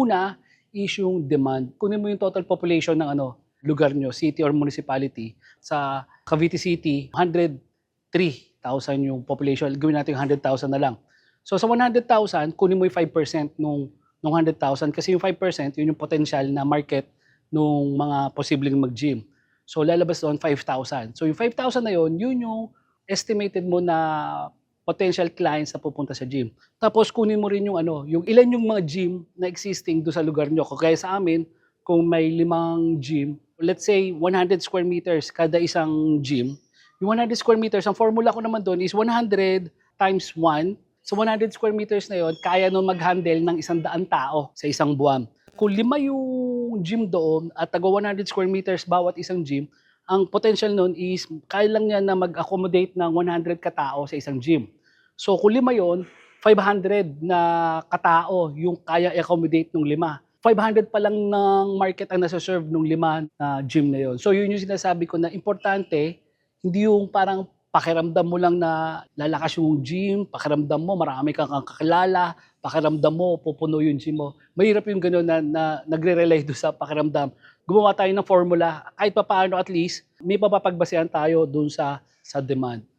una is yung demand. Kunin mo yung total population ng lugar nyo, city or municipality. Sa Cavite City, 103,000 yung population. Gawin natin yung 100,000 na lang. So sa 100,000, kunin mo yung 5% nung 100,000 kasi yung 5% yun yung potential na market nung mga posibleng mag-gym. So lalabas doon 5,000. So yung 5,000 na yun, yun yung estimated mo na potential clients na pupunta sa gym. Tapos kunin mo rin yung yung ilan yung mga gym na existing do sa lugar nyo. Kaya sa amin, kung may 5 gym, let's say 100 square meters kada isang gym, yung 100 square meters, ang formula ko naman doon is 100 times 1. So 100 square meters na yon, kaya nun mag-handle ng 100 tao sa isang buwan. Kung 5 yung gym doon at taga 100 square meters bawat isang gym, ang potential nun is kaya lang niya na mag-accommodate ng 100 katao sa isang gym. So kung 5 yun, 500 na katao yung kaya i-accommodate ng 5. 500 pa lang ng market ang nasa-serve ng 5 na gym na yon. So yun yung sinasabi ko na importante, hindi yung parang pakiramdam mo lang na lalakas yung gym, pakiramdam mo marami kang kakilala, pakiramdam mo pupuno yung gym mo. Mahirap yung gano'n na nagre-rely doon sa pakiramdam. Gumawa tayo ng formula, kahit papaano at least may mapapagbasehan tayo doon sa demand.